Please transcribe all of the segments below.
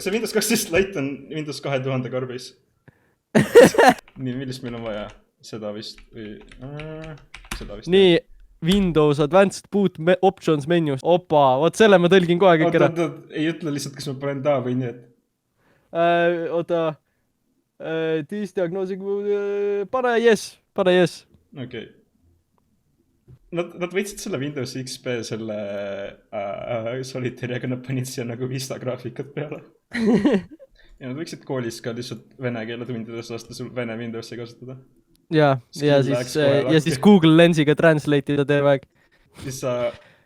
see Windows 12 Lite on Windows 2000 karbis. Nii, millist meil on vaja? Seda vist või... Seda vist. Nii, Windows Advanced Boot Options menus. Opa, võt selle ma tõlgin kohe kõik ära. Ei ütle lihtsalt, kas ma panen ta või nii, et... Oota. This diagnosing... Pane yes. Okei. Nad võtsid selle Windows XP selle Solitaire, aga nad panid siia nagu Vista graafikat peale. Ja nad võiksid koolis ka lihtsalt vene keele tundides lasta sul vene Windowsi kasutada. Ja siis Google Lensiga translate ida terve aeg. Siis sa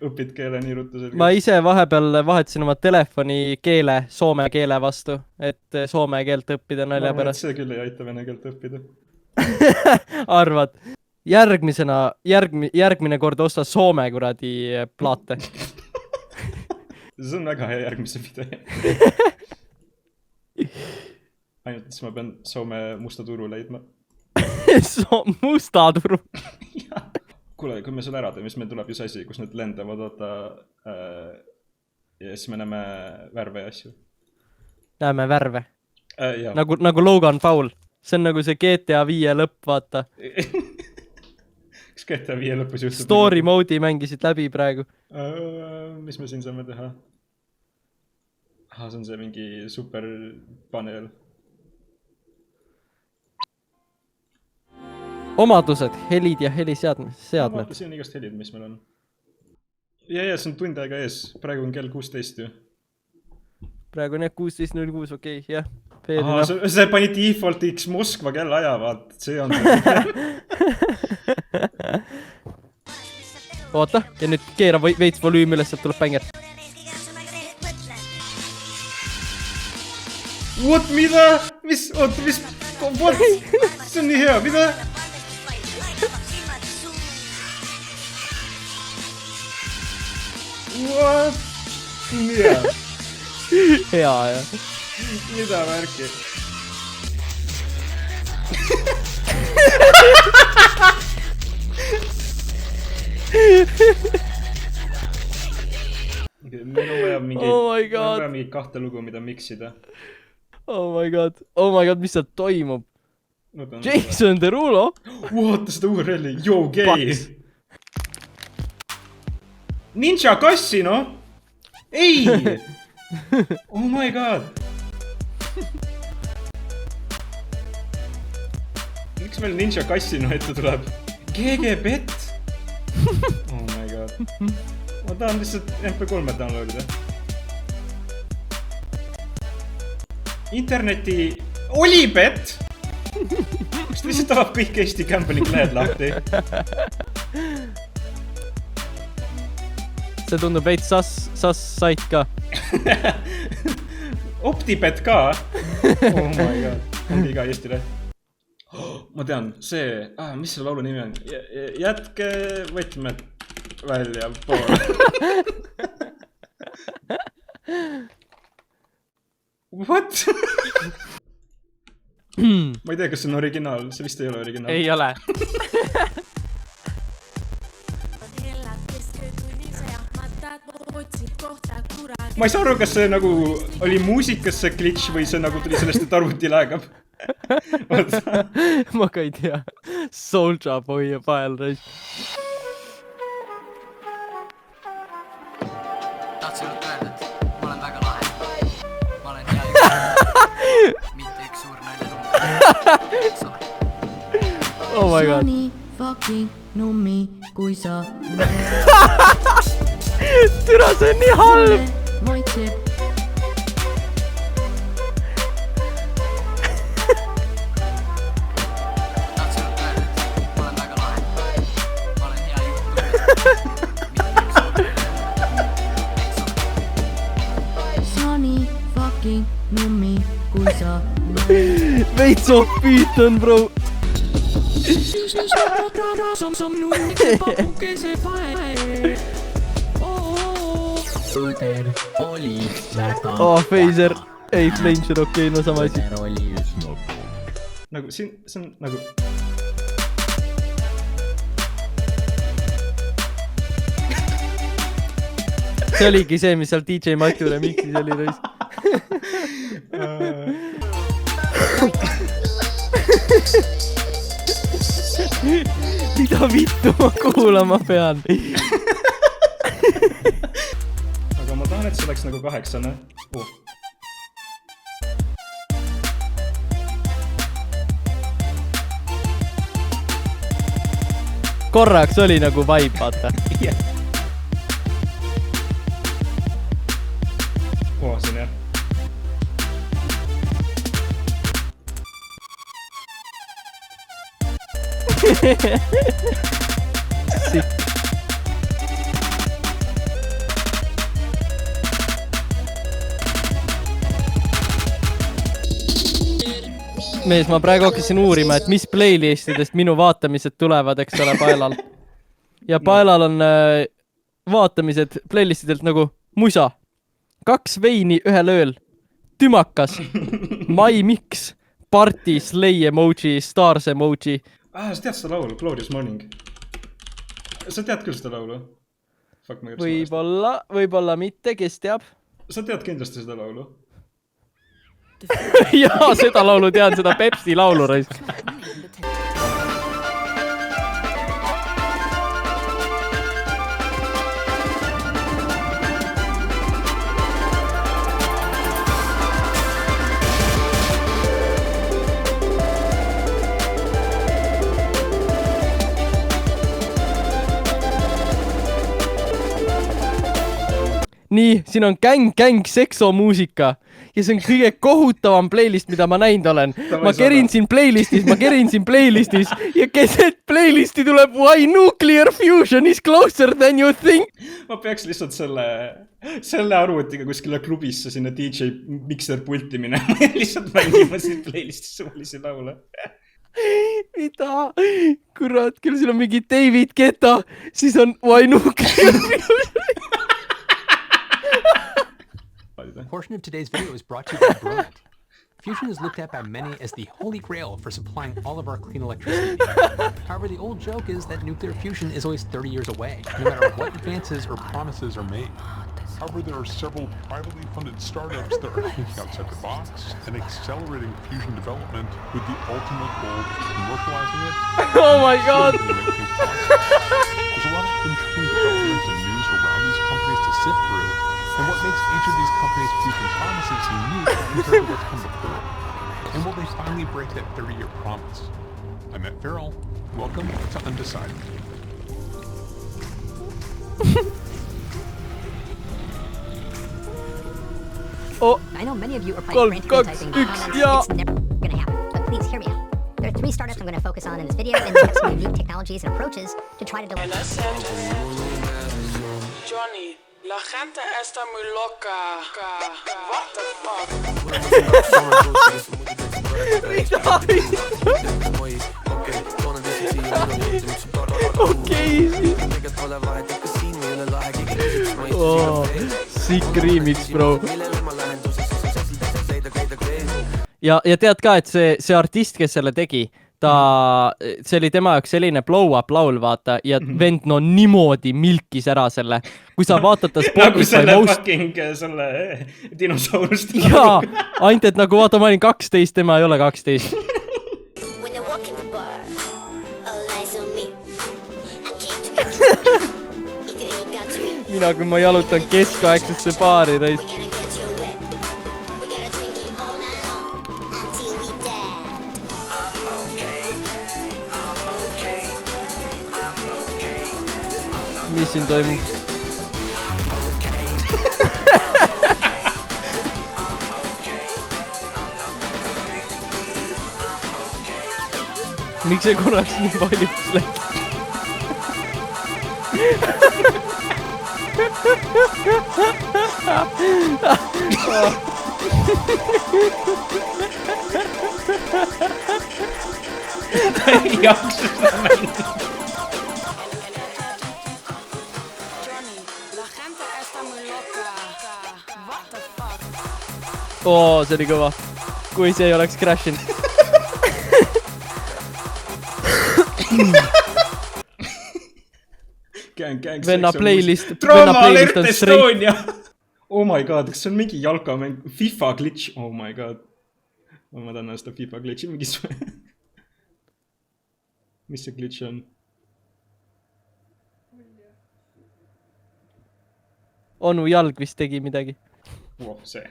õpid keele nii ruttu selgelt. Ma ise vahepeal vahetasin oma telefoni keele soome keele vastu, et soome keelt õppida nalja pärast. See küll ei aita vene keelt õppida. Arvad. Järgmine kord osta soome kuradi plaate. See on väga hea järgmise video. Ainult, et siis ma pean Soome musta turu leidma. Musta turu? Kuule, kui me selle ära teeme, siis meil tuleb ju sasi, kus need lendavad ja siis me näeme värve ja asju. Näeme värve? Nagu Logan Paul. See on nagu see GTA 5 lõpp, vaata. Kas GTA 5 lõpus juhtub? Story mode'i mängisid läbi praegu. Mis me siin saame teha? See on see mingi super paneel. Omadused, helid ja heliseadmed. See on igast helid, mis meil on. Ja, see on tund aega ees. Praegu on kell 16 ju. Praegu on 16.06, okei, jah. See pani defaultiks Moskva kell aja, vaat. See on see. Oota, ja nüüd keera veits volüümi üles, sealt tuleb bänger. What, mida? Mis? What? See on nii hea, mida? What? Nii hea. Hea, jah. Mida märki? Meil on vaja mingi kahte lugu, mida miksida. Oh my god, mis seal toimub? Jason Derulo? Vaata seda URL-i, yo gay! Ninja Cassino? Ei! Oh my god! Miks meil Ninja Cassino ette tuleb? GG Bet? Oh my god. Ma tahan lihtsalt MP3 downloadida. Interneti Olibet? Kas ta lihtsalt tahab kõik Eesti gambling lehed lahti? See tundub veits sas sait ka. Optibet ka? Oh my god. On iga Eesti lehed. Ma tean, see... mis selle laulu nimi on? Jätke võtmed välja poole. What? Ma ei tea, kas see on originaal. See vist ei ole originaal. Ei ole. Ma ei saa aru, kas see nagu oli muusikas see glitch või see nagu tuli sellest, et arvuti läägab. Ma ka ei tea. Soulja Boy ja Pael reis. Tahtsin nüüd öelda, et ma olen väga lahe. Ma olen hea juht. Mitte üks suur nalja. Oh my god. Sony fucking nummi, kui sa... Türa, see on nii halb. Maitseb. Tahtsin nüüd öelda, et ma olen väga lahe. Ma olen hea juht. Sony fucking nummi, kui sa... Veits off beat on, bro. Õder oli väga... Phaser. Ei, Flanger, okei, no sama asi. Õder oli üsna... Nagu, see on nagu... See oligi see, mis seal DJ Matu remixis oli reis. mida vittu ma kuulama pean? aga ma tahan, et see oleks nagu 8. Korraks oli nagu vibe, vaata. Yeah. See on jah. Mees, ma praegu hakkasin uurima, et mis playlistidest minu vaatamised tulevad, eks ole, Paelal. Ja Paelal on vaatamised playlistidelt nagu Musa, 2 veini 1 ööl, Tümakas, My Mix, Party, Slay emoji, Stars emoji. Sa tead seda laulu, Glorious Morning? Sa tead küll seda laulu? Võib-olla mitte, kes teab? Sa tead kindlasti seda laulu? Jaa, seda laulu tean, seda Pepsi laulu raisk. Nii, siin on Gang seksomuusika ja see on kõige kohutavam playlist, mida ma näinud olen. Ma kerin siin playlistis ja keset playlisti tuleb Why Nuclear Fusion is closer than you think. Ma peaks lihtsalt selle arvutiga kuskile klubisse sinna DJ Mixer pulti minema ja lihtsalt mängima siin playlistis suulisi laule. Mida? Kurat, küll siin on mingi David Guetta, siis on Why Nuclear Fusion. A portion of today's video is brought to you by Brilliant. Fusion is looked at by many as the holy grail for supplying all of our clean electricity. However, the old joke is that nuclear fusion is always 30 years away, no matter what advances or promises are made. However, there are several privately funded startups that are thinking outside the box and accelerating fusion development with the ultimate goal of commercializing it. Oh my god! There's a lot of interesting developments and news around these companies to sift through. And what makes each of these companies' fusion promises unique compared to what's come before? And will they finally break that 30-year promise? I'm Matt Farrell. Welcome to Undecided. Oh, I know many of you are probably frantically typing comments. Yeah. It's never gonna happen. But please hear me out. There are 3 startups I'm going to focus on in this video, and they have some unique technologies and approaches to try to deliver. Johnny, la gente está muy loca. What the fuck? Okay. Oh, sick remix, bro. Ja tead ka, et see artist, kes selle tegi, see oli tema jaoks selline blow-up laul, vaata, ja vend no niimoodi milkis ära selle. Kui sa vaatad ta Spotify nagu selle fucking selle dinosaurust. Jaa, ainult et nagu vaata, ma olin 12, tema ei ole 12. Mina, kui ma jalutan keskaegsesse baari, täis. Mis siin toimub? Miks see korraks nii valjuks läks? Ei jaksa sitä mennä. Oo, see oli kõva. Kui see ei oleks crashinud. Gang, Venna playlist Trauma on Alert Estonia. Oh my god, kas see on mingi jalkamäng? FIFA glitch, oh my god. Ma tahan seda FIFA glitchi mingis... Mis see glitch on? Onu jalg vist tegi midagi. Oh, see.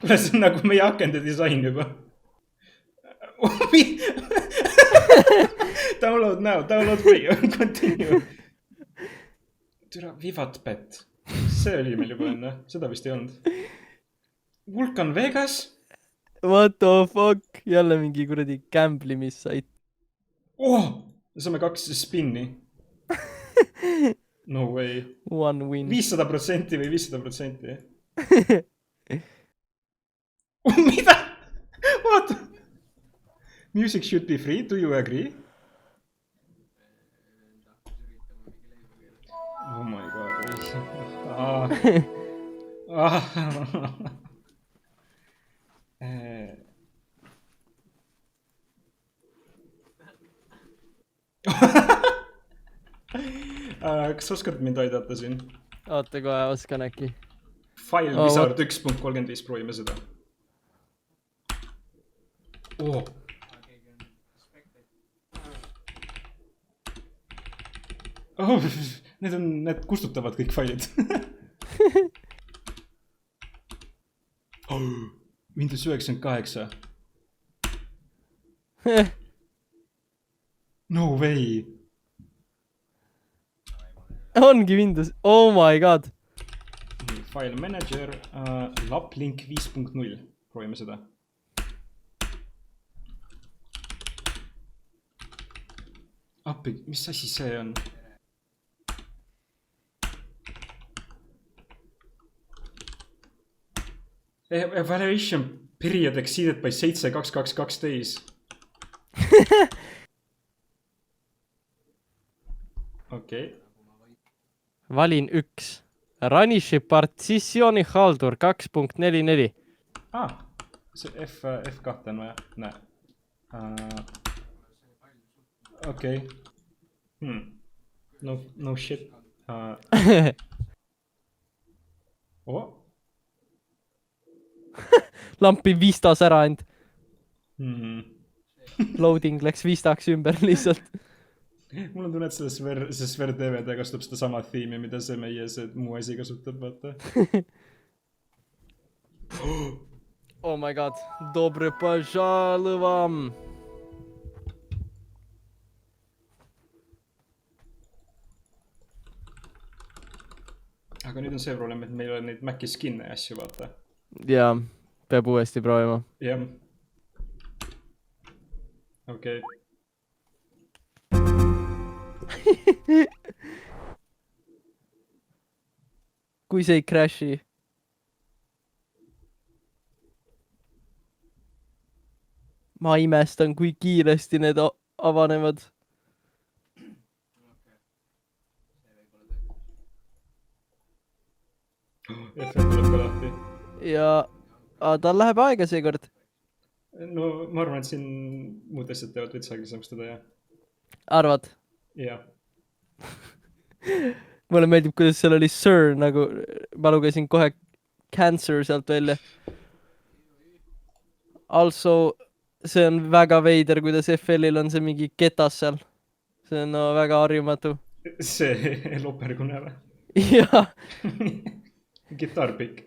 Kuule, see on nagu meie akende disain juba. Download now, download free, continue. Türa, Vivat Bet. See oli meil juba enne, seda vist ei olnud. Vulcan Vegas? What the fuck? Jälle mingi kuradi gamblimis-sait. Oh! Saame 2 spinni. No way. One win. 500% või 500%. Mida? What? Music should be free, do you agree? Oh my god. Kas oskad mind aidata siin? Oota kohe, oskan äkki. File Wizard 1.35, proovime seda. Oh. Oh, need kustutavad kõik failid. Windows 98. No way. Ongi Windows, oh my god. File manager, Laplink 5.0, proovime seda. Appi, mis asi see on? Evaluation period exceeded by 7.222 days. Okei. Valin 1. Ranishi partitsioni haldur 2.44. See F2 on vaja. Näe. Okei. No shit. Oh. Lampi vistas ära end. Loading läks vistaks ümber lihtsalt. Mul on tunne, et see Sver DVD kasutab seda sama theme'i, mida see meie see muu asi kasutab, vaata. Oh my god. Dobre пожаловам. Aga nüüd on see probleem, et meil on neid Maci skin'e ja asju, vaata. Jaa, peab uuesti proovima. Jah. Okei. Kui see ei crashi. Ma imestan, kui kiiresti need avanevad. FM tuleb ka lahti. Ja tal läheb aega seekord. No ma arvan, et siin muud asjad teevad veits aeglasemaks teda, jah. Arvad? Jah. Mulle meeldib, kuidas seal oli Sir, nagu ma lugesin kohe Cancer sealt välja. Also, see on väga veider, kuidas FL-il on see mingi ketas seal. See on no, väga harjumatu. See lopergune või? Jah. Kitarpik.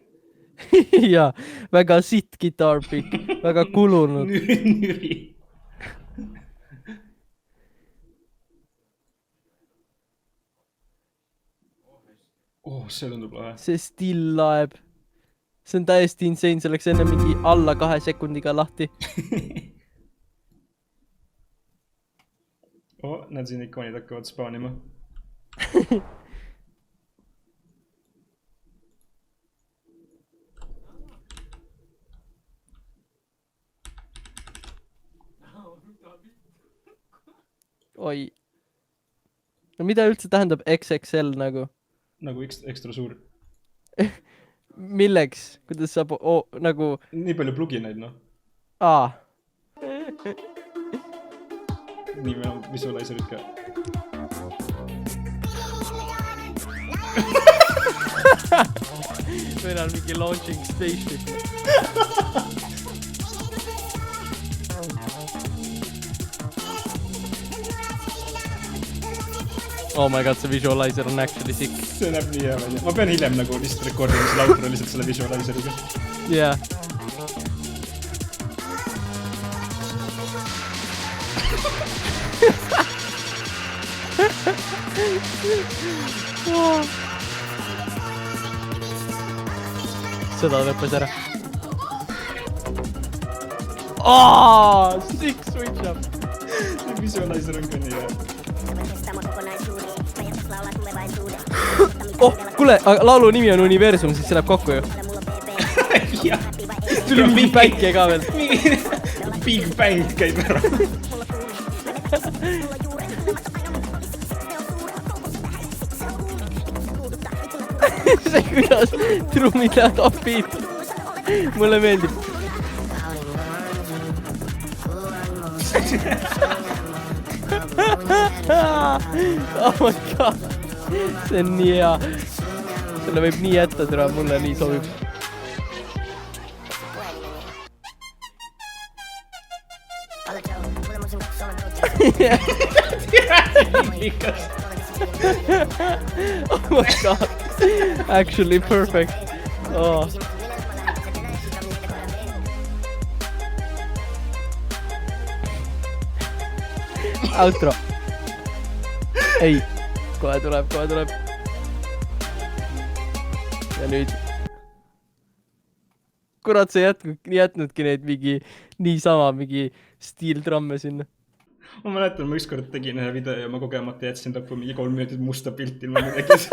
Jaa, väga sitt kitarpik. Väga kulunud. Nüri. Oh, see tundub lahe. See still laeb. See on täiesti insane, see läks enne mingi alla 2 sekundiga lahti. Oh, näed siin ikoonid hakkavad spaanima. Oi. No mida üldse tähendab XXL nagu? Nagu ekstra suur. Milleks? Kuidas saab nagu... Nii palju pluginaid, noh. Aa. Nii meil on visualizerid ka. meil on mingi launching spaceship. Oh my god, see visualizer on actually sick. See näeb nii hea välja. Ma pean hiljem nagu lihtsalt rekordima selle outro lihtsalt selle visualizeriga. Yeah. Seda lõppes ära. Sick switch up. See visualizer on ka nii hea. Oh, kuule, laulu nimi on Universum, siis see läheb kokku ju. Tuli mingi päike ka veel. Big Bang käib ära. See kuidas trummid lähevad upbeat. Mulle meeldib. Oh my god. See on nii hea. Selle võib nii jätta, tere, mulle nii sobib. Oh my god. Actually perfect. Oh. Outro. Ei. Kohe tuleb. Ja nüüd. Kurat, sa jätnudki neid mingi niisama mingi stiiltramme sinna. Ma mäletan, ma ükskord tegin ühe video ja ma kogemata jätsin lõppu mingi 3 minutit musta pilti ilma midagi.